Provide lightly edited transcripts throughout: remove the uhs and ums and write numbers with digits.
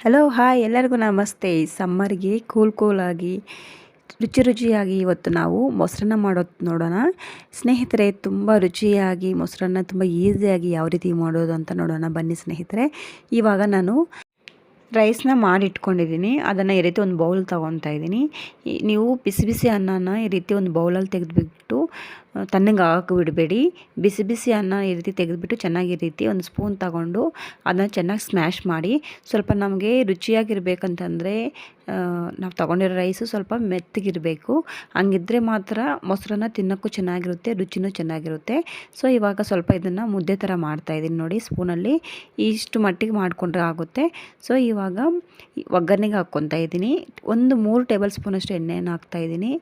Hello hi ಎಲ್ಲರಿಗೂ ನಮಸ್ತೆ. ಸಮ್ಮರ್ಗೆ ಕೂಲಾಗಿ ರುಚಿಯಾಗಿ ಇವತ್ತು ನಾವು ಮೊಸರನ್ನ ಮಾಡೋದು ನೋಡೋಣ ಸ್ನೇಹಿತರೆ. ತುಂಬ ರುಚಿಯಾಗಿ ಮೊಸರನ್ನ ತುಂಬ ಈಸಿಯಾಗಿ ಯಾವ ರೀತಿ ಮಾಡೋದು ಅಂತ ನೋಡೋಣ ಬನ್ನಿ ಸ್ನೇಹಿತರೆ. ಇವಾಗ ನಾನು ರೈಸ್ನ ಮಾಡಿಟ್ಕೊಂಡಿದ್ದೀನಿ. ಅದನ್ನು ಈ ರೀತಿ ಒಂದು ಬೌಲ್ ತೊಗೊತಾ ಇದ್ದೀನಿ. ನೀವು ಬಿಸಿ ಬಿಸಿ ಅನ್ನನ ಈ ರೀತಿ ಒಂದು ಬೌಲಲ್ಲಿ ತೆಗೆದುಬಿಟ್ಟು ತಣ್ಣಗೆ ಹಾಕಿಬಿಡಬೇಡಿ. ಬಿಸಿ ಬಿಸಿ ಅನ್ನ ಈ ರೀತಿ ತೆಗೆದುಬಿಟ್ಟು ಚೆನ್ನಾಗಿ ಈ ರೀತಿ ಒಂದು ಸ್ಪೂನ್ ತಗೊಂಡು ಅದನ್ನು ಚೆನ್ನಾಗಿ ಸ್ಮ್ಯಾಶ್ ಮಾಡಿ. ಸ್ವಲ್ಪ ನಮಗೆ ರುಚಿಯಾಗಿರ್ಬೇಕಂತಂದರೆ ನಾವು ತೊಗೊಂಡಿರೋ ರೈಸು ಸ್ವಲ್ಪ ಮೆತ್ತಗಿರಬೇಕು. ಹಂಗಿದ್ರೆ ಮಾತ್ರ ಮೊಸರನ್ನ ತಿನ್ನೋಕ್ಕೂ ಚೆನ್ನಾಗಿರುತ್ತೆ, ರುಚಿನೂ ಚೆನ್ನಾಗಿರುತ್ತೆ. ಸೊ ಇವಾಗ ಸ್ವಲ್ಪ ಇದನ್ನು ಮುದ್ದೆ ಥರ ಮಾಡ್ತಾಯಿದ್ದೀನಿ ನೋಡಿ. ಸ್ಪೂನಲ್ಲಿ ಇಷ್ಟು ಮಟ್ಟಿಗೆ ಮಾಡಿಕೊಂಡ್ರೆ ಆಗುತ್ತೆ. ಸೊ ಇವಾಗ ಒಗ್ಗರಣೆಗೆ ಹಾಕ್ಕೊತಾ ಇದ್ದೀನಿ. ಒಂದು 3 ಟೇಬಲ್ ಸ್ಪೂನಷ್ಟು ಎಣ್ಣೆಯನ್ನು ಹಾಕ್ತಾಯಿದ್ದೀನಿ.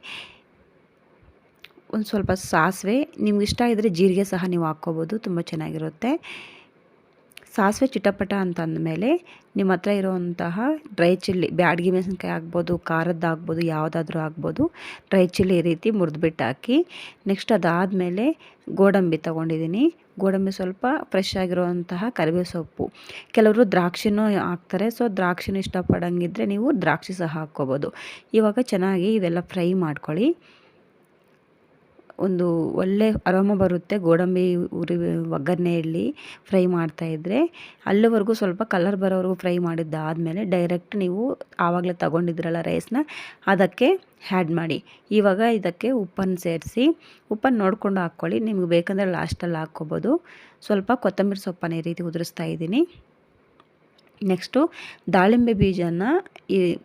ಒಂದು ಸ್ವಲ್ಪ ಸಾಸಿವೆ, ನಿಮ್ಗೆ ಇಷ್ಟ ಇದ್ದರೆ ಜೀರಿಗೆ ಸಹ ನೀವು ಹಾಕ್ಕೋಬೋದು, ತುಂಬ ಚೆನ್ನಾಗಿರುತ್ತೆ. ಸಾಸಿವೆ ಚಿಟಪಟ ಅಂತ ಅಂದಮೇಲೆ ನಿಮ್ಮ ಹತ್ರ ಇರೋವಂತಹ ಡ್ರೈ ಚಿಲ್ಲಿ, ಬ್ಯಾಡಗಿ ಮೆಣಸಿನ್ಕಾಯಿ ಆಗ್ಬೋದು, ಖಾರದ್ದು ಆಗ್ಬೋದು, ಯಾವುದಾದ್ರೂ ಆಗ್ಬೋದು. ಡ್ರೈ ಚಿಲ್ಲಿ ಈ ರೀತಿ ಮುರಿದ್ಬಿಟ್ಟು ಹಾಕಿ. ನೆಕ್ಸ್ಟ್ ಅದಾದಮೇಲೆ ಗೋಡಂಬಿ ತೊಗೊಂಡಿದ್ದೀನಿ. ಗೋಡಂಬಿ ಸ್ವಲ್ಪ ಫ್ರೆಶ್ ಆಗಿರುವಂತಹ ಕರಿಬೇವು ಸೊಪ್ಪು. ಕೆಲವರು ದ್ರಾಕ್ಷಿನೂ ಹಾಕ್ತಾರೆ. ಸೊ ದ್ರಾಕ್ಷಿನೂ ಇಷ್ಟಪಡೋಂಗಿದ್ರೆ ನೀವು ದ್ರಾಕ್ಷಿ ಸಹ ಹಾಕ್ಕೋಬೋದು. ಇವಾಗ ಚೆನ್ನಾಗಿ ಇವೆಲ್ಲ ಫ್ರೈ ಮಾಡ್ಕೊಳ್ಳಿ. ಒಂದು ಒಳ್ಳೆ ಅರೋಮ ಬರುತ್ತೆ ಗೋಡಂಬಿ ಒಗ್ಗರಣೆಯಲ್ಲಿ ಫ್ರೈ ಮಾಡ್ತಾಯಿದ್ರೆ. ಅಲ್ಲಿವರೆಗೂ ಸ್ವಲ್ಪ ಕಲರ್ ಬರೋವರೆಗೂ ಫ್ರೈ ಮಾಡಿದ್ದಾದಮೇಲೆ ಡೈರೆಕ್ಟ್ ನೀವು ಆವಾಗಲೇ ತಗೊಂಡಿದ್ರಲ್ಲ ರೈಸ್ನ ಅದಕ್ಕೆ ಆ್ಯಡ್ ಮಾಡಿ. ಇವಾಗ ಇದಕ್ಕೆ ಉಪ್ಪನ್ನು ಸೇರಿಸಿ, ಉಪ್ಪನ್ನು ನೋಡಿಕೊಂಡು ಹಾಕ್ಕೊಳ್ಳಿ. ನಿಮ್ಗೆ ಬೇಕಂದರೆ ಲಾಸ್ಟಲ್ಲಿ ಹಾಕ್ಕೋಬೋದು. ಸ್ವಲ್ಪ ಕೊತ್ತಂಬರಿ ಸೊಪ್ಪನ್ನು ಈ ರೀತಿ ಉದುರಿಸ್ತಾ ಇದ್ದೀನಿ. ನೆಕ್ಸ್ಟು ದಾಳಿಂಬೆ ಬೀಜನ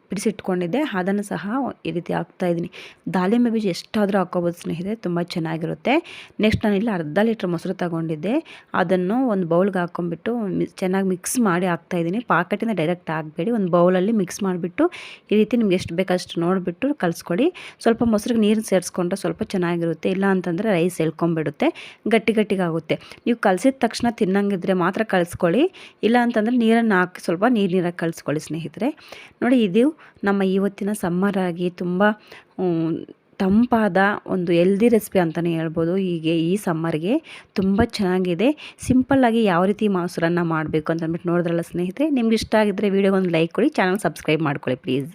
ಬಿಡಿಸಿಟ್ಕೊಂಡಿದ್ದೆ, ಅದನ್ನು ಸಹ ಈ ರೀತಿ ಹಾಕ್ತಾಯಿದ್ದೀನಿ. ದಾಳಿಂಬೆ ಬೀಜ ಎಷ್ಟಾದರೂ ಹಾಕ್ಕೋಬೋದು ಸ್ನೇಹಿತರೆ, ತುಂಬ ಚೆನ್ನಾಗಿರುತ್ತೆ. ನೆಕ್ಸ್ಟ್ ನಾನಿಲ್ಲಿ ಅರ್ಧ ಲೀಟ್ರ್ ಮೊಸರು ತಗೊಂಡಿದ್ದೆ, ಅದನ್ನು ಒಂದು ಬೌಲ್ಗೆ ಹಾಕ್ಕೊಂಬಿಟ್ಟು ಚೆನ್ನಾಗಿ ಮಿಕ್ಸ್ ಮಾಡಿ ಹಾಕ್ತಾಯಿದ್ದೀನಿ. ಪಾಕೆಟಿಂದ ಡೈರೆಕ್ಟ್ ಹಾಕಬೇಡಿ, ಒಂದು ಬೌಲಲ್ಲಿ ಮಿಕ್ಸ್ ಮಾಡಿಬಿಟ್ಟು ಈ ರೀತಿ ನಿಮ್ಗೆ ಎಷ್ಟು ಬೇಕಷ್ಟು ನೋಡಿಬಿಟ್ಟು ಕಲಿಸ್ಕೊಡಿ. ಸ್ವಲ್ಪ ಮೊಸರಿಗೆ ನೀರು ಸೇರಿಸ್ಕೊಂಡ್ರೆ ಸ್ವಲ್ಪ ಚೆನ್ನಾಗಿರುತ್ತೆ. ಇಲ್ಲ ಅಂತಂದರೆ ರೈಸ್ ಎಳ್ಕೊಂಬಿಡುತ್ತೆ, ಗಟ್ಟಿಗಾಗುತ್ತೆ. ನೀವು ಕಲಸಿದ ತಕ್ಷಣ ತಿನ್ನಂಗಿದ್ರೆ ಮಾತ್ರ ಕಲಿಸ್ಕೊಳ್ಳಿ. ಇಲ್ಲ ಅಂತಂದರೆ ನೀರನ್ನು ಹಾಕಿ ಸ್ವಲ್ಪ ನೀರಾಗಿ ಕಲಿಸ್ಕೊಳ್ಳಿ ಸ್ನೇಹಿತರೆ. ನೋಡಿ, ಇದು ನಮ್ಮ ಇವತ್ತಿನ ಸಮ್ಮರಾಗಿ ತುಂಬ ತಂಪಾದ ಒಂದು ಹೆಲ್ದಿ ರೆಸಿಪಿ ಅಂತಲೇ ಹೇಳ್ಬೋದು. ಹೀಗೆ ಈ ಸಮ್ಮರ್ಗೆ ತುಂಬ ಚೆನ್ನಾಗಿದೆ. ಸಿಂಪಲ್ಲಾಗಿ ಯಾವ ರೀತಿ ಮೊಸರನ್ನ ಮಾಡಬೇಕು ಅಂತ ಅಂದ್ಬಿಟ್ಟು ನೋಡಿದ್ರಲ್ಲ ಸ್ನೇಹಿತರೆ. ನಿಮ್ಗೆ ಇಷ್ಟ ಆಗಿದ್ದರೆ ವಿಡಿಯೋ ಒಂದು ಲೈಕ್ ಕೊಡಿ, ಚಾನಲ್ ಸಬ್ಸ್ಕ್ರೈಬ್ ಮಾಡ್ಕೊಳ್ಳಿ ಪ್ಲೀಸ್.